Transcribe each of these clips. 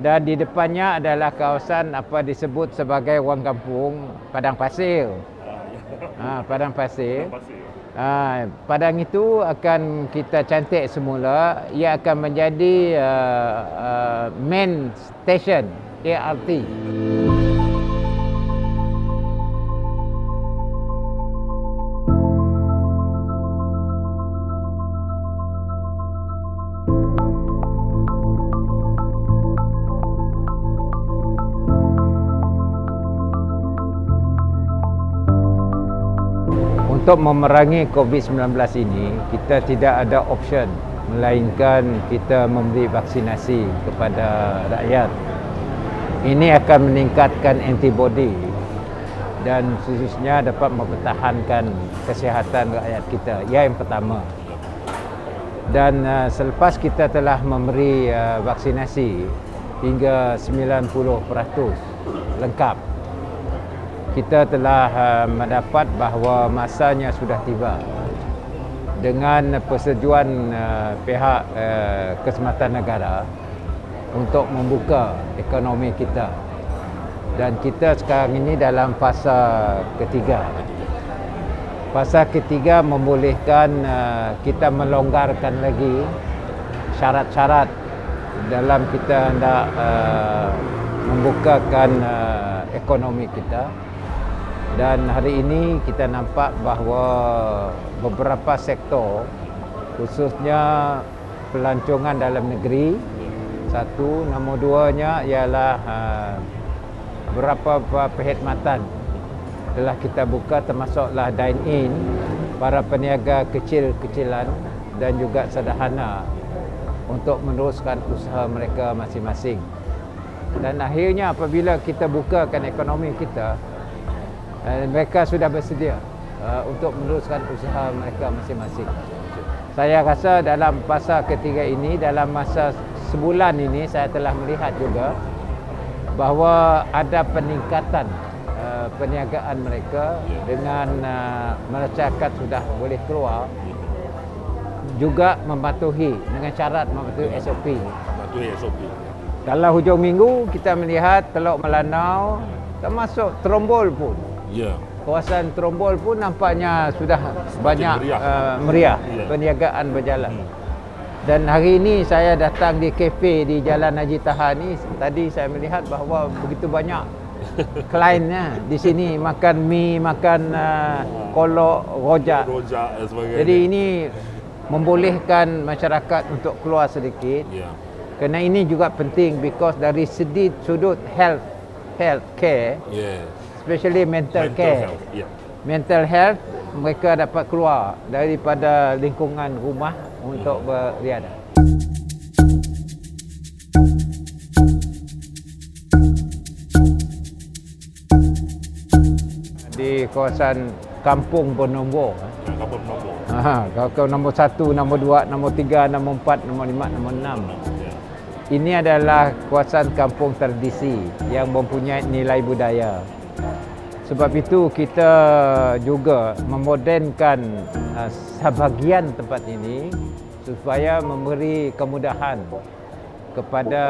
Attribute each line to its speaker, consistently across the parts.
Speaker 1: Dan di depannya adalah kawasan apa disebut sebagai Wang Kampung Padang Pasir. Padang Pasir. Padang itu akan kita cantik semula. Ia akan menjadi main station ART. Untuk memerangi COVID-19 ini, kita tidak ada option melainkan kita memberi vaksinasi kepada rakyat. Ini akan meningkatkan antibody dan khususnya dapat mempertahankan kesihatan rakyat kita. Yang pertama. Dan selepas kita telah memberi vaksinasi hingga 90% lengkap, kita telah mendapat bahawa masanya sudah tiba dengan persetujuan pihak Keselamatan Negara untuk membuka ekonomi kita. Dan kita sekarang ini dalam fasa ketiga. Fasa ketiga membolehkan kita melonggarkan lagi syarat-syarat dalam kita hendak membukakan ekonomi kita. Dan hari ini kita nampak bahawa beberapa sektor, khususnya pelancongan dalam negeri, satu, nombor duanya ialah beberapa perkhidmatan telah kita buka, termasuklah dine-in, para peniaga kecil-kecilan dan juga sederhana untuk meneruskan usaha mereka masing-masing. Dan akhirnya apabila kita bukakan ekonomi kita, mereka sudah bersedia untuk meneruskan usaha mereka masing-masing. Saya rasa dalam fasa ketiga ini, dalam masa sebulan ini, saya telah melihat juga bahawa ada peningkatan perniagaan mereka dengan masyarakat sudah boleh keluar, juga mematuhi dengan syarat mematuhi SOP. Dalam hujung minggu kita melihat Teluk Melanau, termasuk Terombol pun. Kawasan Terombol pun nampaknya sudah banyak meriah perniagaan berjalan. Dan hari ini saya datang di kafe di Jalan Haji Tahan ni, tadi saya melihat bahawa begitu banyak kliennya di sini makan mi, makan kolok, rojak. Jadi ini membolehkan masyarakat untuk keluar sedikit. Kerana ini juga penting because dari sudut health care, especially mental care. Mental health, mereka dapat keluar daripada lingkungan rumah untuk beriadah. Di kawasan Kampung Bernombor. Kampung nombor 1, nombor 2, nombor 3, nombor 4, nombor 5, nombor 6. Ini adalah kawasan kampung tradisi yang mempunyai nilai budaya. Sebab itu kita juga memodernkan sebahagian tempat ini supaya memberi kemudahan kepada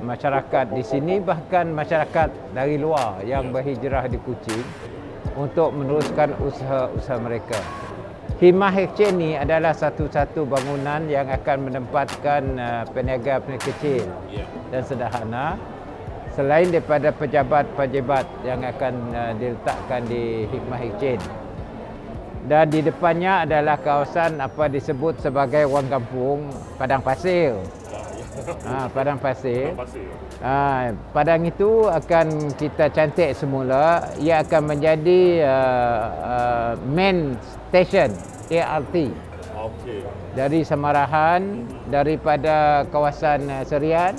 Speaker 1: masyarakat di sini, bahkan masyarakat dari luar yang berhijrah di Kuching untuk meneruskan usaha-usaha mereka. Khemah Exchange ini adalah satu-satu bangunan yang akan menempatkan peniaga-peniaga kecil dan sederhana, selain daripada pejabat-pejabat yang akan diletakkan di Khemah Exchange. Dan di depannya adalah kawasan apa disebut sebagai Wang Kampung Padang Pasir. Padang Pasir. Padang itu akan kita cantik semula. Ia akan menjadi main station ART. Dari Samarahan, daripada kawasan Serian,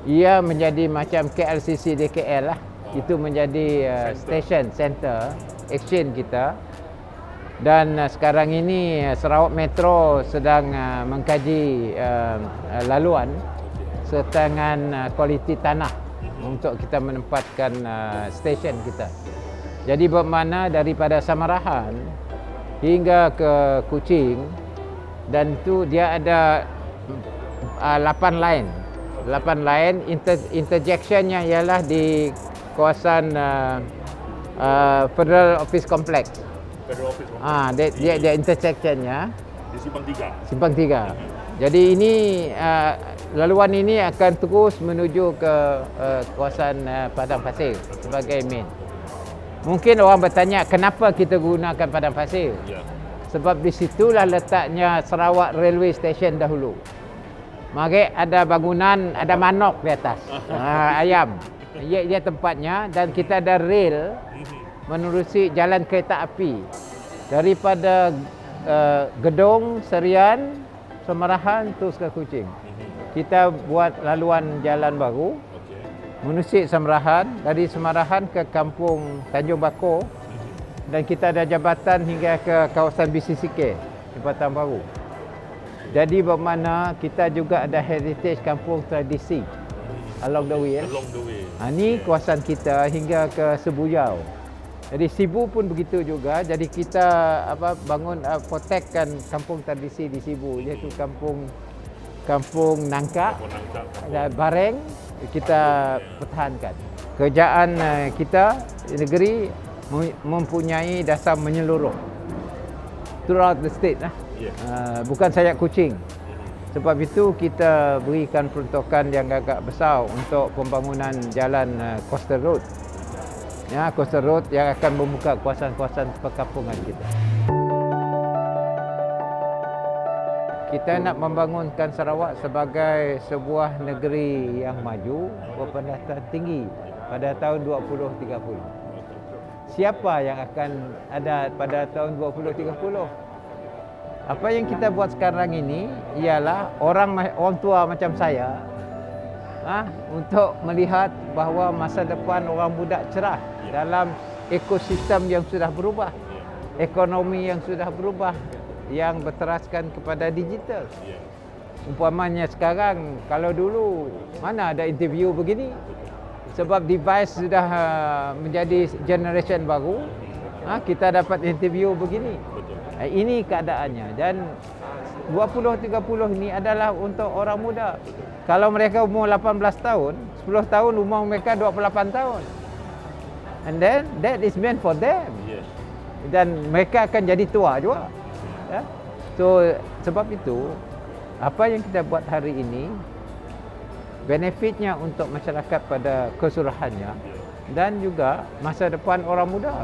Speaker 1: ia menjadi macam KLCC DKL lah. Itu menjadi station center exchange kita. Dan sekarang ini Sarawak Metro sedang mengkaji laluan setangan kualiti tanah untuk kita menempatkan stesen kita. Jadi bermakna daripada Samarahan hingga ke Kuching, dan itu dia ada 8 line 8 lain. Interjectionnya ialah di kawasan Federal Office Complex.
Speaker 2: Federal Office.
Speaker 1: Dia intersectionnya
Speaker 2: Di Simpang 3.
Speaker 1: Simpang 3. Jadi ini laluan ini akan terus menuju ke kawasan Padang Pasir sebagai main. Mungkin orang bertanya kenapa kita gunakan Padang Pasir?
Speaker 2: Ya.
Speaker 1: Sebab di situlah letaknya Sarawak Railway Station dahulu. Mari ada bangunan, ada manok di atas. Ayam. Ia tempatnya dan kita ada rail menerusi jalan kereta api daripada Gedong, Serian, Semarahan terus ke Kuching. Kita buat laluan jalan baru menerusi Semarahan, dari Semarahan ke kampung Tanjung Bakor, dan kita ada jabatan hingga ke kawasan BCCK, Jabatan Baru. Jadi bermakna kita juga ada heritage kampung tradisi along the way.
Speaker 2: Along the way.
Speaker 1: Ini kawasan kita hingga ke Sebuyau. Jadi Sibu pun begitu juga. Jadi kita bangun protectkan kampung tradisi di Sibu, iaitu kampung Nangka dan Bareng kita pertahankan. Kerajaan kita negeri mempunyai dasar menyeluruh throughout the state bukan sayap Kuching. Sebab itu kita berikan peruntukan yang agak besar untuk pembangunan jalan Coastal Road. Coastal Road yang akan membuka kawasan-kawasan perkampungan kita. Kita nak membangunkan Sarawak sebagai sebuah negeri yang maju berpendapatan tinggi pada tahun 2030. Siapa yang akan ada pada tahun 2030? Apa yang kita buat sekarang ini ialah orang tua macam saya untuk melihat bahawa masa depan orang muda cerah dalam ekosistem yang sudah berubah, ekonomi yang sudah berubah, yang berteraskan kepada digital. Umpamanya sekarang, kalau dulu mana ada interview begini? Sebab device sudah menjadi generation baru, kita dapat interview begini. Ini keadaannya. Dan 2030 ini adalah untuk orang muda. Kalau mereka umur 18 tahun, 10 tahun umur mereka 28 tahun. And then that is meant for them. Dan mereka akan jadi tua juga. So sebab itu, apa yang kita buat hari ini benefitnya untuk masyarakat pada keseluruhannya dan juga masa depan orang muda.